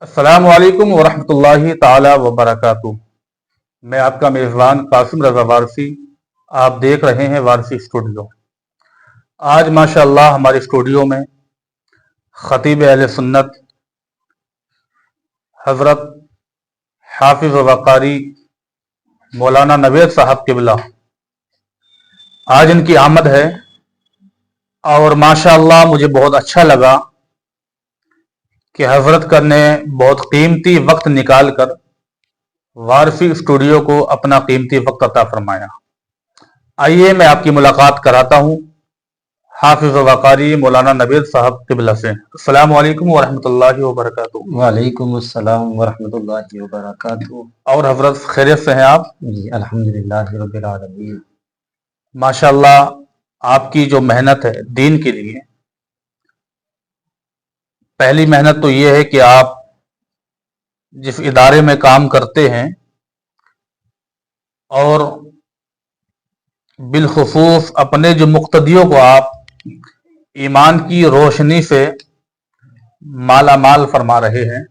السلام علیکم ورحمۃ اللہ تعالی وبرکاتہ۔ میں آپ کا میزبان قاسم رضا وارثی، آپ دیکھ رہے ہیں وارثی اسٹوڈیو۔ آج ماشاء اللہ ہمارے اسٹوڈیو میں خطیب اہل سنت حضرت حافظ وقاری مولانا نوید صاحب قبلہ، آج ان کی آمد ہے اور ماشاء اللہ مجھے بہت اچھا لگا کہ حضرت نے بہت قیمتی وقت نکال کر وارثی اسٹوڈیو کو اپنا قیمتی وقت عطا فرمایا۔ آئیے میں آپ کی ملاقات کراتا ہوں حافظ وقاری مولانا نوید صاحب قبلہ سے۔ السلام علیکم ورحمۃ اللہ وبرکاتہ۔ وعلیکم السلام ورحمۃ اللہ وبرکاتہ۔ اور حضرت خیریت سے ہیں آپ؟ جی الحمدللہ رب العالمین۔ ماشاء اللہ آپ کی جو محنت ہے دین کے لیے، پہلی محنت تو یہ ہے کہ آپ جس ادارے میں کام کرتے ہیں اور بالخصوص اپنے جو مقتدیوں کو آپ ایمان کی روشنی سے مالا مال فرما رہے ہیں،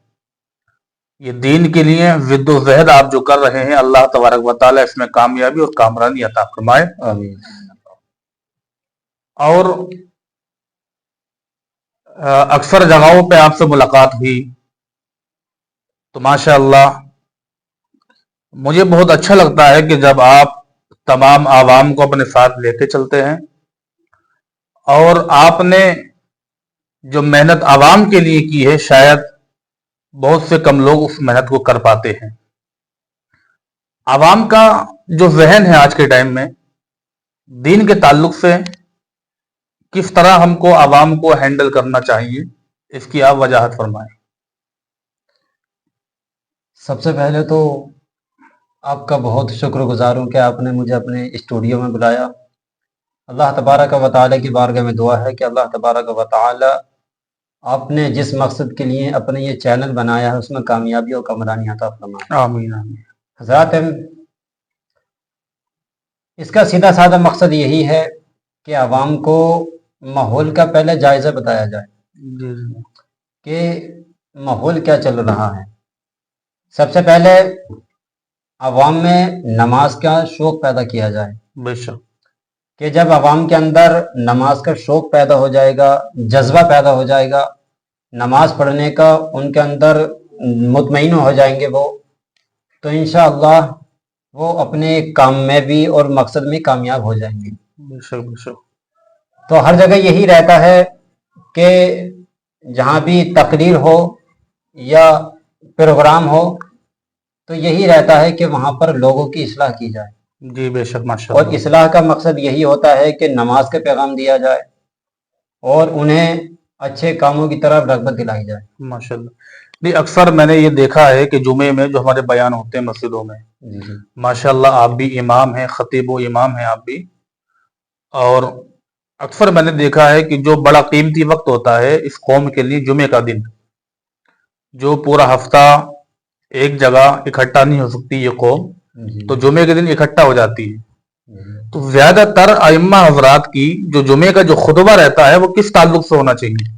یہ دین کے لیے ضد و جہد آپ جو کر رہے ہیں، اللہ تبارک و تعالیٰ اس میں کامیابی اور کامرانی عطا فرمائے۔ آمین۔ اور اکثر جگہوں پہ آپ سے ملاقات ہوئی تو ماشاء اللہ مجھے بہت اچھا لگتا ہے کہ جب آپ تمام عوام کو اپنے ساتھ لے کے چلتے ہیں، اور آپ نے جو محنت عوام کے لیے کی ہے شاید بہت سے کم لوگ اس محنت کو کر پاتے ہیں۔ عوام کا جو ذہن ہے آج کے ٹائم میں دین کے تعلق سے، کس طرح ہم کو عوام کو ہینڈل کرنا چاہیے، اس کی آپ وضاحت فرمائیں۔ سب سے پہلے تو آپ کا بہت شکر گزار ہوں کہ آپ نے مجھے اپنے اسٹوڈیو میں بلایا۔ اللہ تبارک و تعالیٰ کی بارگاہ میں دعا ہے کہ اللہ تبارک و تعالیٰ آپ نے جس مقصد کے لیے اپنے یہ چینل بنایا ہے اس میں کامیابی اور کامرانی عطا فرمائے۔ آمین آمین۔ حضرات، اس کا سیدھا سادہ مقصد یہی ہے کہ عوام کو ماحول کا پہلے جائزہ بتایا جائے جی جی کہ ماحول کیا چل رہا ہے۔ سب سے پہلے عوام میں نماز کا شوق پیدا کیا جائے بے شک۔ کہ جب عوام کے اندر نماز کا شوق پیدا ہو جائے گا، جذبہ پیدا ہو جائے گا نماز پڑھنے کا، ان کے اندر مطمئن ہو جائیں گے وہ، تو انشاءاللہ وہ اپنے کام میں بھی اور مقصد میں کامیاب ہو جائیں گے۔ بے شک بے شک۔ تو ہر جگہ یہی رہتا ہے کہ جہاں بھی تقریر ہو یا پروگرام ہو تو یہی رہتا ہے کہ وہاں پر لوگوں کی اصلاح کی جائے، جی بے شک ماشاء اور اللہ۔ اصلاح کا مقصد یہی ہوتا ہے کہ نماز کا پیغام دیا جائے اور انہیں اچھے کاموں کی طرف رغبت دلائی جائے۔ ماشاء اللہ۔ نہیں، اکثر میں نے یہ دیکھا ہے کہ جمعے میں جو ہمارے بیان ہوتے ہیں مسجدوں میں، جی جی ماشاء اللہ آپ بھی امام ہیں، خطیب و امام ہیں آپ بھی، اور اکثر میں نے دیکھا ہے کہ جو بڑا قیمتی وقت ہوتا ہے اس قوم کے لیے جمعے کا دن، جو پورا ہفتہ ایک جگہ اکٹھا نہیں ہو سکتی یہ قوم، جی تو جمعے کے دن اکٹھا ہو جاتی ہے۔ جی۔ تو زیادہ تر ائمہ حضرات کی جو جمعے کا جو خطبہ رہتا ہے وہ کس تعلق سے ہونا چاہیے؟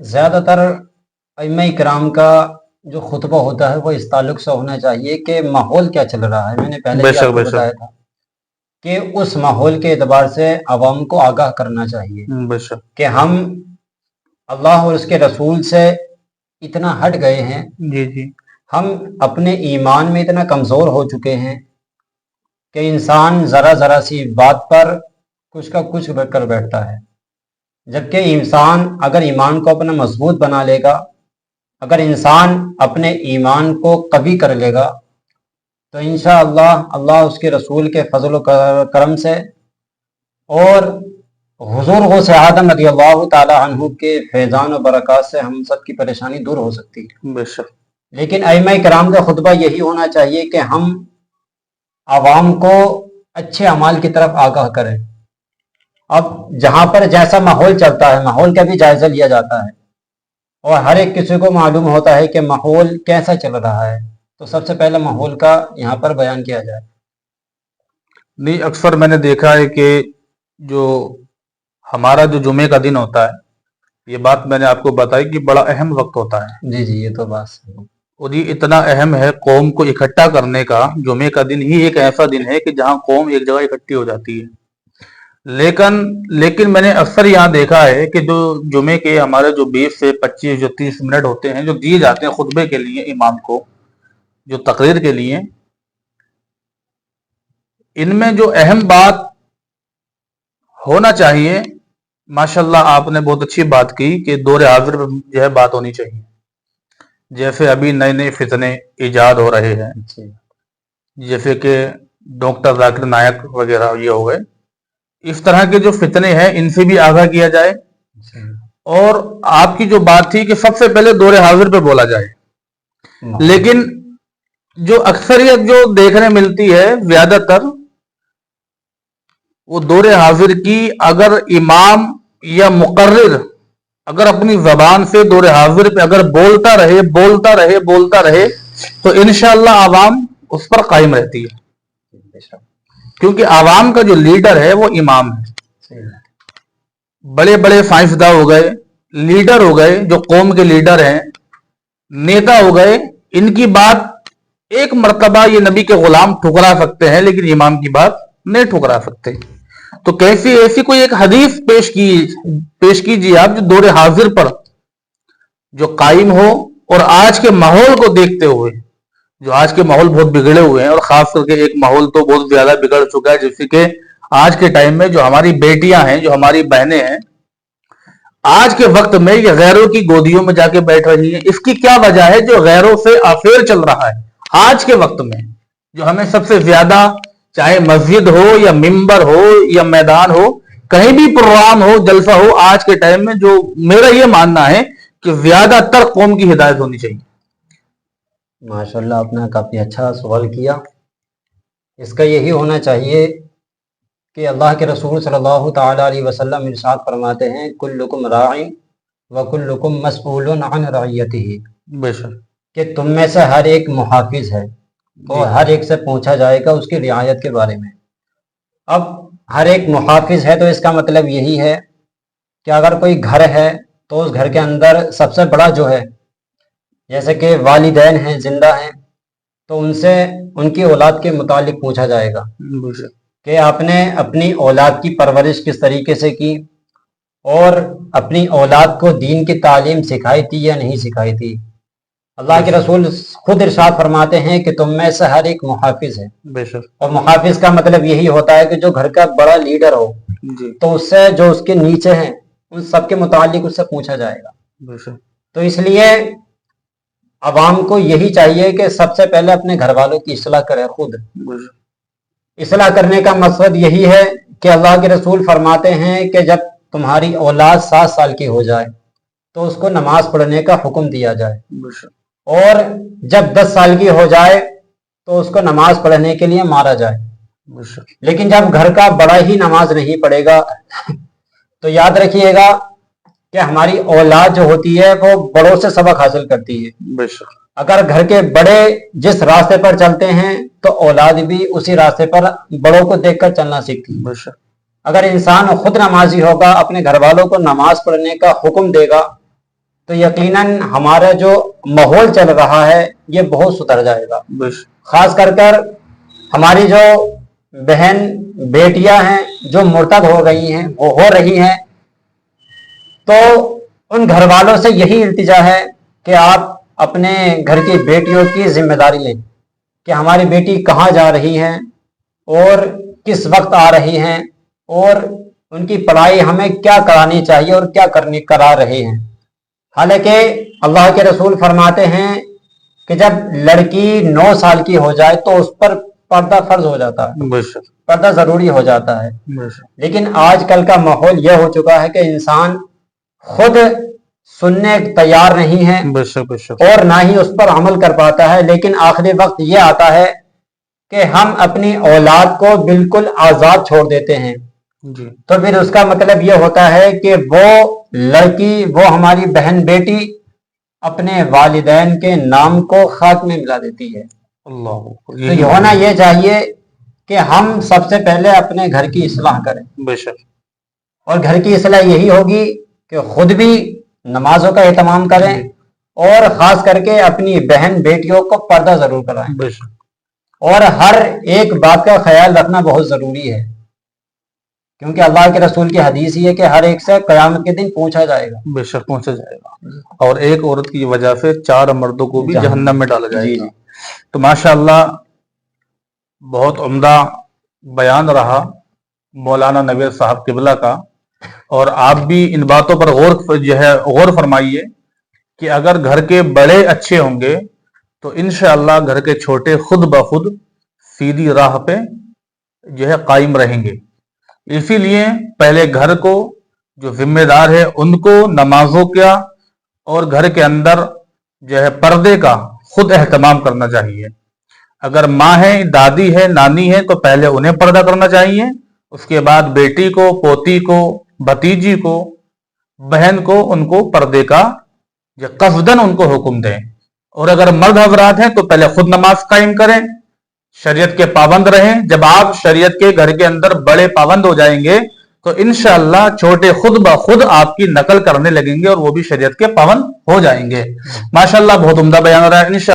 زیادہ تر ائمہ کرام کا جو خطبہ ہوتا ہے وہ اس تعلق سے ہونا چاہیے کہ ماحول کیا چل رہا ہے۔ میں نے پہلے بے بھی شک آپ کو بے شک بتایا تھا کہ اس ماحول کے اعتبار سے عوام کو آگاہ کرنا چاہیے بے شک۔ کہ ہم اللہ اور اس کے رسول سے اتنا ہٹ گئے ہیں، جی جی ہم اپنے ایمان میں اتنا کمزور ہو چکے ہیں کہ انسان ذرا ذرا سی بات پر کچھ کا کچھ کر بیٹھتا ہے، جبکہ انسان اگر ایمان کو اپنا مضبوط بنا لے گا، اگر انسان اپنے ایمان کو قوی کر لے گا تو انشاءاللہ اللہ اس کے رسول کے فضل و کرم سے اور حضور غوث اعظم رضی اللہ تعالی عنہ کے فیضان و برکات سے ہم سب کی پریشانی دور ہو سکتی ہے۔ بے شک۔ لیکن ائمہ کرام کا خطبہ یہی ہونا چاہیے کہ ہم عوام کو اچھے اعمال کی طرف آگاہ کریں۔ اب جہاں پر جیسا ماحول چلتا ہے ماحول کا بھی جائزہ لیا جاتا ہے، اور ہر ایک کسی کو معلوم ہوتا ہے کہ ماحول کیسا چل رہا ہے، تو سب سے پہلے ماحول کا یہاں پر بیان کیا جائے۔ نہیں، اکثر میں نے دیکھا ہے کہ جو ہمارا جو جمعے کا دن ہوتا ہے یہ بات میں نے آپ کو بتائی کہ بڑا اہم وقت ہوتا ہے، جی جی، یہ تو بات صحیح ہے۔ اور یہ اتنا اہم ہے قوم کو اکٹھا کرنے کا۔ جمعے کا دن ہی ایک ایسا دن ہے کہ جہاں قوم ایک جگہ اکٹھی ہو جاتی ہے۔ لیکن میں نے اکثر یہاں دیکھا ہے کہ جو جمعے کے ہمارے جو 20 سے 25 جو 30 منٹ ہوتے ہیں جو دیے جاتے ہیں خطبے کے لیے امام کو، جو تقریر کے لیے، ان میں جو اہم بات ہونا چاہیے، ماشاءاللہ آپ نے بہت اچھی بات کی کہ دور حاضر میں جو ہے بات ہونی چاہیے۔ جیسے ابھی نئے نئے فتنے ایجاد ہو رہے ہیں، جی جیسے کہ ڈاکٹر ذاکر نائک وغیرہ یہ ہو گئے، اس طرح کے جو فتنے ہیں ان سے بھی آگاہ کیا جائے۔ جی، اور آپ کی جو بات تھی کہ سب سے پہلے دور حاضر پہ بولا جائے، لیکن جو اکثریت جو دیکھنے ملتی ہے زیادہ تر، وہ دور حاضر کی اگر امام یا مقرر اگر اپنی زبان سے دور حاضر پہ اگر بولتا رہے تو انشاءاللہ عوام اس پر قائم رہتی ہے، کیونکہ عوام کا جو لیڈر ہے وہ امام ہے۔ بڑے بڑے سائنسداں ہو گئے، لیڈر ہو گئے، جو قوم کے لیڈر ہیں، نیتا ہو گئے، ان کی بات ایک مرتبہ یہ نبی کے غلام ٹھکرا سکتے ہیں لیکن امام کی بات نہیں ٹھکرا سکتے۔ تو کیسی ایسی کوئی ایک حدیث پیش کیجیے آپ جو دور حاضر پر جو قائم ہو، اور آج کے ماحول کو دیکھتے ہوئے، جو آج کے ماحول بہت بگڑے ہوئے ہیں، اور خاص کر کے ایک ماحول تو بہت زیادہ بگڑ چکا ہے، جیسے کہ آج کے ٹائم میں جو ہماری بیٹیاں ہیں، جو ہماری بہنیں ہیں، آج کے وقت میں یہ غیروں کی گودیوں میں جا کے بیٹھ رہی ہیں۔ اس کی کیا وجہ ہے؟ جو غیروں سے افیئر چل رہا ہے آج کے وقت میں، جو ہمیں سب سے زیادہ، چاہے مسجد ہو یا ممبر ہو یا میدان ہو، کہیں بھی پروگرام ہو، جلسہ ہو، آج کے ٹائم میں جو میرا یہ ماننا ہے کہ زیادہ تر قوم کی ہدایت ہونی چاہیے۔ ماشاءاللہ آپ نے کافی اچھا سوال کیا۔ اس کا یہی ہونا چاہیے کہ اللہ کے رسول صلی اللہ تعالیٰ علیہ وسلم ارشاد فرماتے ہیں کلکم راع وکلکم مسئول عن رعیتہ، بے شک، کہ تم میں سے ہر ایک محافظ ہے اور ہر ایک سے پوچھا جائے گا اس کی رعایت کے بارے میں۔ اب ہر ایک محافظ ہے تو اس کا مطلب یہی ہے کہ اگر کوئی گھر ہے تو اس گھر کے اندر سب سے بڑا جو ہے، جیسے کہ والدین ہیں، زندہ ہیں، تو ان سے ان کی اولاد کے متعلق پوچھا جائے گا بے شک، کہ آپ نے اپنی اولاد کی پرورش کس طریقے سے کی، اور اپنی اولاد کو دین کی تعلیم سکھائی تھی یا نہیں سکھائی تھی۔ اللہ کے رسول خود ارشاد فرماتے ہیں کہ تم میں سے ہر ایک محافظ ہے، بے شک، اور محافظ کا مطلب یہی ہوتا ہے کہ جو گھر کا بڑا لیڈر ہو جی، تو اس سے جو اس کے نیچے ہیں ان سب کے متعلق اس سے پوچھا جائے گا۔ بے شک، تو اس لیے عوام کو یہی چاہیے کہ سب سے پہلے اپنے گھر والوں کی اصلاح کرے خود۔ بے شک، اصلاح کرنے کا مقصد یہی ہے کہ اللہ کے رسول فرماتے ہیں کہ جب تمہاری اولاد 7 سال کی ہو جائے تو اس کو نماز پڑھنے کا حکم دیا جائے، بے شک، اور جب 10 سال کی ہو جائے تو اس کو نماز پڑھنے کے لیے مارا جائے۔ بے شک، لیکن جب گھر کا بڑا ہی نماز نہیں پڑھے گا تو یاد رکھیے گا کہ ہماری اولاد جو ہوتی ہے وہ بڑوں سے سبق حاصل کرتی ہے۔ بے شک، اگر گھر کے بڑے جس راستے پر چلتے ہیں تو اولاد بھی اسی راستے پر بڑوں کو دیکھ کر چلنا سیکھتی ہے۔ بے شک، اگر انسان خود نمازی ہوگا، اپنے گھر والوں کو نماز پڑھنے کا حکم دے گا، تو یقیناً ہمارا جو ماحول چل رہا ہے یہ بہت سدھر جائے گا۔ بے شک، خاص کر ہماری جو بہن بیٹیاں ہیں جو مرتد ہو گئی ہیں، وہ ہو رہی ہیں، تو ان گھر والوں سے یہی التجا ہے کہ آپ اپنے گھر کی بیٹیوں کی ذمہ داری لیں کہ ہماری بیٹی کہاں جا رہی ہیں اور کس وقت آ رہی ہیں، اور ان کی پڑھائی ہمیں کیا کرانی چاہیے اور کیا کرا رہے ہیں۔ حالانکہ اللہ کے رسول فرماتے ہیں کہ جب لڑکی 9 سال کی ہو جائے تو اس پر پردہ فرض ہو جاتا ہے، بے شک، پردہ ضروری ہو جاتا ہے۔ بے شک، لیکن آج کل کا ماحول یہ ہو چکا ہے کہ انسان خود سننے تیار نہیں ہے بے شک، بے شک، اور نہ ہی اس پر عمل کر پاتا ہے، لیکن آخری وقت یہ آتا ہے کہ ہم اپنی اولاد کو بالکل آزاد چھوڑ دیتے ہیں۔ جی، تو پھر اس کا مطلب یہ ہوتا ہے کہ وہ لڑکی، وہ ہماری بہن بیٹی اپنے والدین کے نام کو خاک میں ملا دیتی ہے۔ اللہ، تو یہ ہونا یہ چاہیے کہ ہم سب سے پہلے اپنے گھر کی اصلاح کریں، بے شک، اور گھر کی اصلاح یہی ہوگی کہ خود بھی نمازوں کا اہتمام کریں اور خاص کر کے اپنی بہن بیٹیوں کو پردہ ضرور کرائیں، بے شک اور ہر ایک بات کا خیال رکھنا بہت ضروری ہے، کیونکہ اللہ کے رسول کی حدیث ہی ہے کہ ہر ایک سے قیامت کے دن پوچھا جائے گا۔ بے شک پہنچا جائے گا، اور ایک عورت کی وجہ سے 4 مردوں کو بھی جہنم میں ڈالا جائے گا۔ تو ماشاءاللہ بہت عمدہ بیان رہا مولانا نوید صاحب قبلہ کا، اور آپ بھی ان باتوں پر غور فرمائیے کہ اگر گھر کے بڑے اچھے ہوں گے تو انشاءاللہ گھر کے چھوٹے خود بخود سیدھی راہ پہ قائم رہیں گے۔ اسی لیے پہلے گھر کو جو ذمہ دار ہے ان کو نمازوں کا اور گھر کے اندر پردے کا خود اہتمام کرنا چاہیے۔ اگر ماں ہے، دادی ہے، نانی ہے تو پہلے انہیں پردہ کرنا چاہیے، اس کے بعد بیٹی کو، پوتی کو، بھتیجی کو، بہن کو، ان کو پردے کا قصدن ان کو حکم دیں۔ اور اگر مرد حضرات ہیں تو پہلے خود نماز قائم کریں، شریعت کے پابند رہیں۔ جب آپ شریعت کے گھر کے اندر بڑے پابند ہو جائیں گے تو انشاءاللہ چھوٹے خود بخود آپ کی نقل کرنے لگیں گے اور وہ بھی شریعت کے پابند ہو جائیں گے۔ ماشاءاللہ بہت عمدہ بیان ہو رہا ہے۔